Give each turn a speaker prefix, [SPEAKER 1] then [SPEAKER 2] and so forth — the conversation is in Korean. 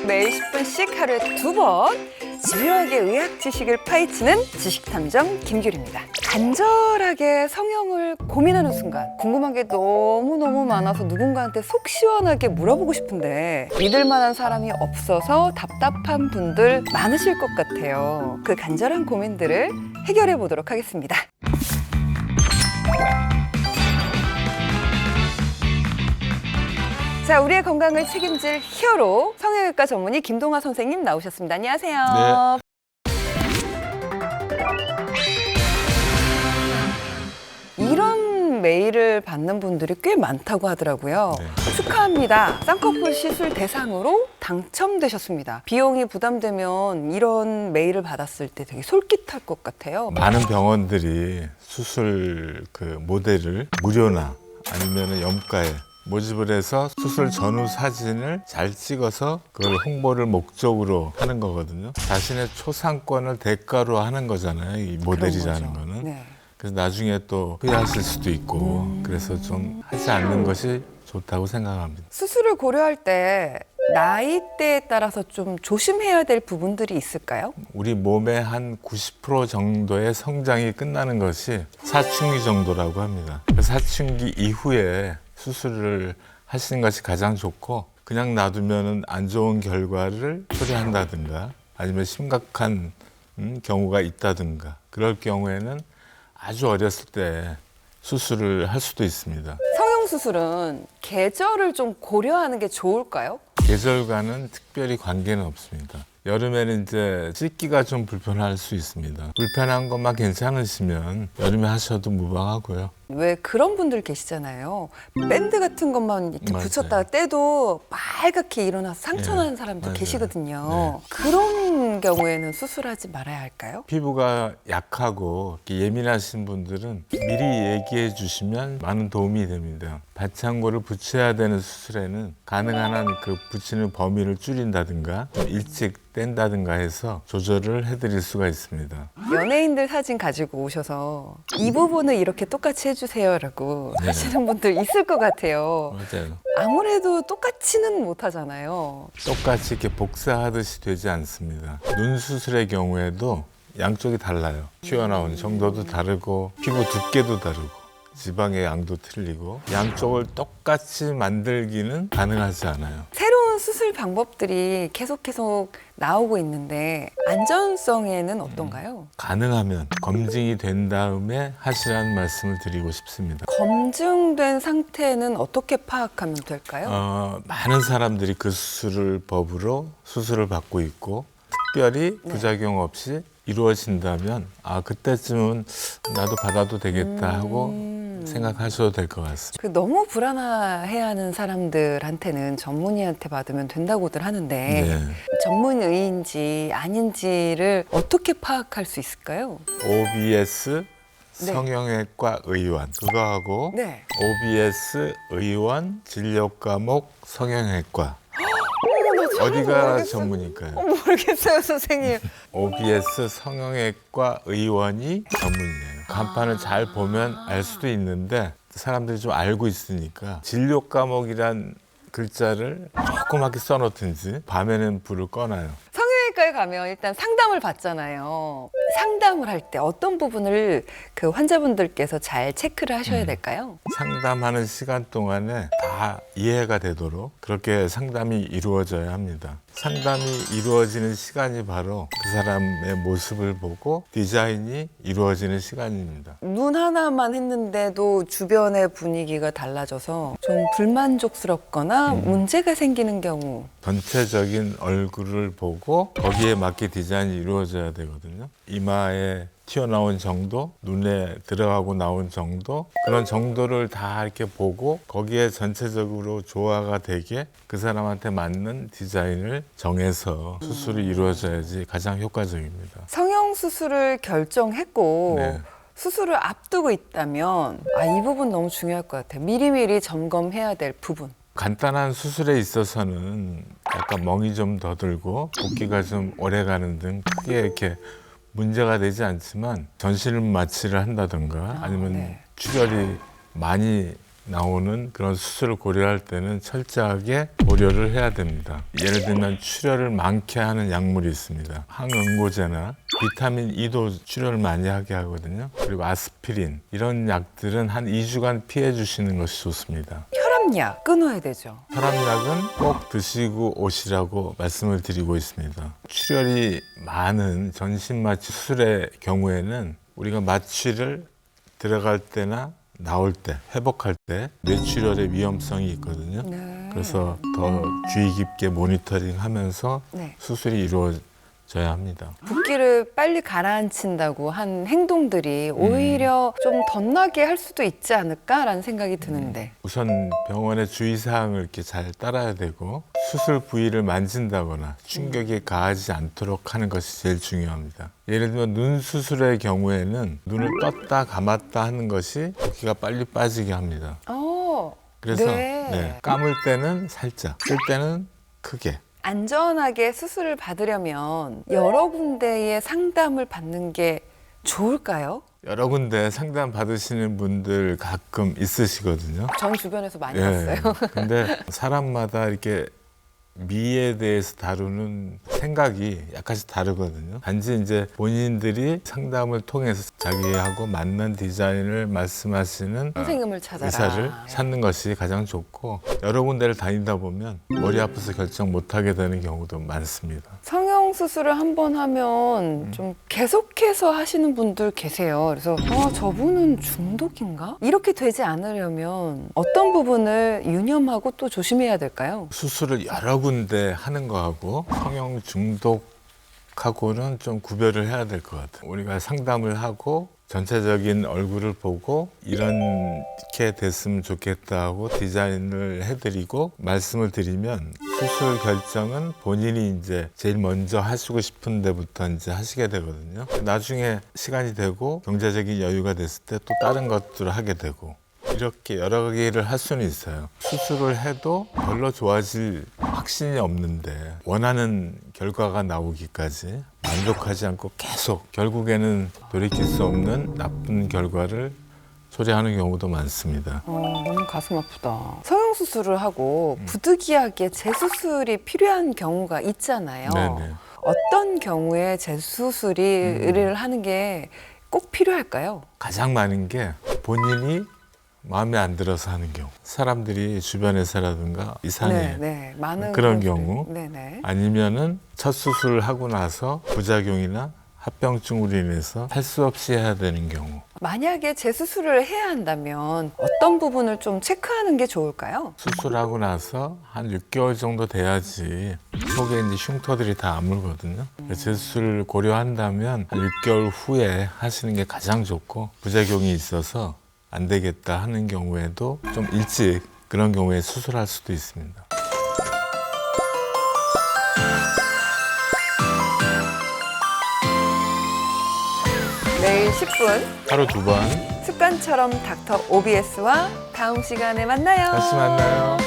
[SPEAKER 1] 매일 10분씩 하루에 2번 집요하게 의학 지식을 파헤치는 지식탐정 김규리입니다. 간절하게 성형을 고민하는 순간 궁금한 게 너무너무 많아서 누군가한테 속 시원하게 물어보고 싶은데 믿을 만한 사람이 없어서 답답한 분들 많으실 것 같아요. 그 간절한 고민들을 해결해 보도록 하겠습니다. 자, 우리의 건강을 책임질 히어로 성형외과 전문의 김동화 선생님 나오셨습니다. 안녕하세요. 이런 메일을 받는 분들이 꽤 많다고 하더라고요. 축하합니다. 쌍꺼풀 시술 대상으로 당첨되셨습니다. 비용이 부담되면 이런 메일을 받았을 때 되게 솔깃할 것 같아요.
[SPEAKER 2] 많은 병원들이 수술 그 모델을 무료나 아니면 염가에 모집을 해서 수술 전후 사진을 잘 찍어서 그걸 홍보를 목적으로 하는 거거든요. 자신의 초상권을 대가로 하는 거잖아요, 이 모델이라는 거는.
[SPEAKER 1] 네.
[SPEAKER 2] 그래서 나중에 또 후회하실 수도 있고 그래서 좀 하지 않는 것이 좋다고 생각합니다.
[SPEAKER 1] 수술을 고려할 때 나이대에 따라서 좀 조심해야 될 부분들이 있을까요?
[SPEAKER 2] 우리 몸의 한 90% 정도의 성장이 끝나는 것이 사춘기 정도라고 합니다. 사춘기 이후에 수술을 하시는 것이 가장 좋고, 그냥 놔두면 안 좋은 결과를 초래한다든가 아니면 심각한 경우가 있다든가 그럴 경우에는 아주 어렸을 때 수술을 할 수도 있습니다.
[SPEAKER 1] 성형수술은 계절을 좀 고려하는 게 좋을까요?
[SPEAKER 2] 계절과는 특별히 관계는 없습니다. 여름에는 이제 씻기가 좀 불편할 수 있습니다. 불편한 것만 괜찮으시면 여름에 하셔도 무방하고요.
[SPEAKER 1] 왜 그런 분들 계시잖아요. 밴드 같은 것만 이렇게
[SPEAKER 2] 맞아요.
[SPEAKER 1] 붙였다가 떼도 빨갛게 일어나서 상처나는 사람들
[SPEAKER 2] 맞아요.
[SPEAKER 1] 계시거든요. 그런 경우에는 수술하지 말아야 할까요?
[SPEAKER 2] 피부가 약하고 예민하신 분들은 미리 얘기해 주시면 많은 도움이 됩니다. 받창고를 붙여야 되는 수술에는 가능한 한 그 붙이는 범위를 줄인다든가 일찍 뗀다든가 해서 조절을 해드릴 수가 있습니다.
[SPEAKER 1] 연예인들 사진 가지고 오셔서 이 부분을 이렇게 똑같이 해주세요라고 하시는 분들 있을 것 같아요.
[SPEAKER 2] 맞아요.
[SPEAKER 1] 아무래도 똑같이는 못하잖아요.
[SPEAKER 2] 똑같이 이렇게 복사하듯이 되지 않습니다. 눈 수술의 경우에도 양쪽이 달라요. 튀어나온 정도도 다르고 피부 두께도 다르고 지방의 양도 틀리고 양쪽을 똑같이 만들기는 가능하지 않아요.
[SPEAKER 1] 새로운 수술 방법들이 계속 나오고 있는데 안전성에는 어떤가요?
[SPEAKER 2] 가능하면 검증이 된 다음에 하시라는 말씀을 드리고 싶습니다.
[SPEAKER 1] 검증된 상태는 어떻게 파악하면 될까요?
[SPEAKER 2] 많은 사람들이 그 수술을 법으로 수술을 받고 있고 특별히 부작용 없이 이루어진다면 그때쯤은 나도 받아도 되겠다 하고 생각하셔도 될 것 같습니다.
[SPEAKER 1] 너무 불안해하는 사람들한테는 전문의한테 받으면 된다고들 하는데 전문의인지 아닌지를 어떻게 파악할 수 있을까요?
[SPEAKER 2] OBS 성형외과 의원 그거하고 OBS 의원 진료과목 성형외과 어디가 전문일까요?
[SPEAKER 1] 모르겠어요, 선생님.
[SPEAKER 2] OBS 성형외과 의원이 전문이에요. 간판을 잘 보면 알 수도 있는데 사람들이 좀 알고 있으니까 진료 과목이란 글자를 조그맣게 써놓든지 밤에는 불을 꺼놔요.
[SPEAKER 1] 성형외과에 가면 일단 상담을 받잖아요. 상담을 할 때 어떤 부분을 그 환자분들께서 잘 체크를 하셔야 될까요?
[SPEAKER 2] 상담하는 시간 동안에 다 이해가 되도록 그렇게 상담이 이루어져야 합니다. 상담이 이루어지는 시간이 바로 그 사람의 모습을 보고 디자인이 이루어지는 시간입니다.
[SPEAKER 1] 눈 하나만 했는데도 주변의 분위기가 달라져서 좀 불만족스럽거나 문제가 생기는 경우
[SPEAKER 2] 전체적인 얼굴을 보고 거기에 맞게 디자인이 이루어져야 되거든요. 이마에 튀어나온 정도, 눈에 들어가고 나온 정도 그런 정도를 다 이렇게 보고 거기에 전체적으로 조화가 되게 그 사람한테 맞는 디자인을 정해서 수술이 이루어져야지 가장 효과적입니다.
[SPEAKER 1] 성형수술을 결정했고 수술을 앞두고 있다면 이 부분 너무 중요할 것 같아요. 미리미리 점검해야 될 부분.
[SPEAKER 2] 간단한 수술에 있어서는 약간 멍이 좀 더 들고 붓기가 좀 오래 가는 등 크게 이렇게 문제가 되지 않지만 전신 마취를 한다든가 아니면 출혈이 많이 나오는 그런 수술을 고려할 때는 철저하게 고려를 해야 됩니다. 예를 들면 출혈을 많게 하는 약물이 있습니다. 항응고제나 비타민 E도 출혈을 많이 하게 하거든요. 그리고 아스피린 이런 약들은 한 2주간 피해 주시는 것이 좋습니다.
[SPEAKER 1] 혈압약 끊어야 되죠.
[SPEAKER 2] 혈압약은 꼭 드시고 오시라고 말씀을 드리고 있습니다. 출혈이 많은 전신마취 수술의 경우에는 우리가 마취를 들어갈 때나 나올 때, 회복할 때 뇌출혈의 위험성이 있거든요.
[SPEAKER 1] 네.
[SPEAKER 2] 그래서 더 주의 깊게 모니터링하면서
[SPEAKER 1] 네.
[SPEAKER 2] 수술이 이루어져야 합니다.
[SPEAKER 1] 붓기를 빨리 가라앉힌다고 한 행동들이 오히려 좀 덧나게 할 수도 있지 않을까라는 생각이 드는데.
[SPEAKER 2] 우선 병원의 주의사항을 이렇게 잘 따라야 되고 수술 부위를 만진다거나 충격이 가하지 않도록 하는 것이 제일 중요합니다. 예를 들면 눈 수술의 경우에는 눈을 떴다 감았다 하는 것이 붓기가 빨리 빠지게 합니다. 그래서
[SPEAKER 1] 네.
[SPEAKER 2] 감을 때는 살짝, 쓸 때는 크게.
[SPEAKER 1] 안전하게 수술을 받으려면 여러 군데의 상담을 받는 게 좋을까요?
[SPEAKER 2] 여러 군데 상담 받으시는 분들 가끔 있으시거든요.
[SPEAKER 1] 전 주변에서 많이
[SPEAKER 2] 예.
[SPEAKER 1] 봤어요.
[SPEAKER 2] 근데 사람마다 이렇게 미에 대해서 다루는 생각이 약간씩 다르거든요. 단지 이제 본인들이 상담을 통해서 자기하고 맞는 디자인을 말씀하시는
[SPEAKER 1] 선생님을 찾아라.
[SPEAKER 2] 의사를 찾는 것이 가장 좋고 여러 군데를 다니다 보면 머리 아파서 결정 못하게 되는 경우도 많습니다.
[SPEAKER 1] 성형 수술을 한 번 하면 좀 계속해서 하시는 분들 계세요. 그래서 저분은 중독인가? 이렇게 되지 않으려면 어떤 부분을 유념하고 또 조심해야 될까요?
[SPEAKER 2] 수술을 여러 군데 하는 거하고 성형 중독하고는 좀 구별을 해야 될 것 같아요. 우리가 상담을 하고 전체적인 얼굴을 보고 이렇게 됐으면 좋겠다 하고 디자인을 해드리고 말씀을 드리면 수술 결정은 본인이 이제 제일 먼저 하시고 싶은 데부터 이제 하시게 되거든요. 나중에 시간이 되고 경제적인 여유가 됐을 때 또 다른 것들을 하게 되고 이렇게 여러 개를 할 수는 있어요. 수술을 해도 별로 좋아질 확신이 없는데 원하는 결과가 나오기까지 만족하지 않고 계속 결국에는 돌이킬 수 없는 나쁜 결과를 초래하는 경우도 많습니다.
[SPEAKER 1] 너무 가슴 아프다. 성형 수술을 하고 부득이하게 재수술이 필요한 경우가 있잖아요.
[SPEAKER 2] 네네.
[SPEAKER 1] 어떤 경우에 재수술을 하는 게 꼭 필요할까요?
[SPEAKER 2] 가장 많은 게 본인이 마음에 안 들어서 하는 경우. 사람들이 주변에서라든가 이상해.
[SPEAKER 1] 네, 많은
[SPEAKER 2] 그런
[SPEAKER 1] 분들이-
[SPEAKER 2] 경우.
[SPEAKER 1] 네네.
[SPEAKER 2] 아니면은 첫 수술을 하고 나서 부작용이나 합병증으로 인해서 할 수 없이 해야 되는 경우.
[SPEAKER 1] 만약에 재수술을 해야 한다면 어떤 부분을 좀 체크하는 게 좋을까요?
[SPEAKER 2] 수술하고 나서 한 6개월 정도 돼야지 속에 이제 흉터들이 다 아물거든요. 재수술을 고려한다면 한 6개월 후에 하시는 게 가장 좋고 부작용이 있어서 안 되겠다 하는 경우에도 좀 일찍 그런 경우에 수술할 수도 있습니다.
[SPEAKER 1] 매일 10분
[SPEAKER 2] 하루 2번
[SPEAKER 1] 습관처럼 닥터 OBS와 다음 시간에 만나요.
[SPEAKER 2] 다시 만나요.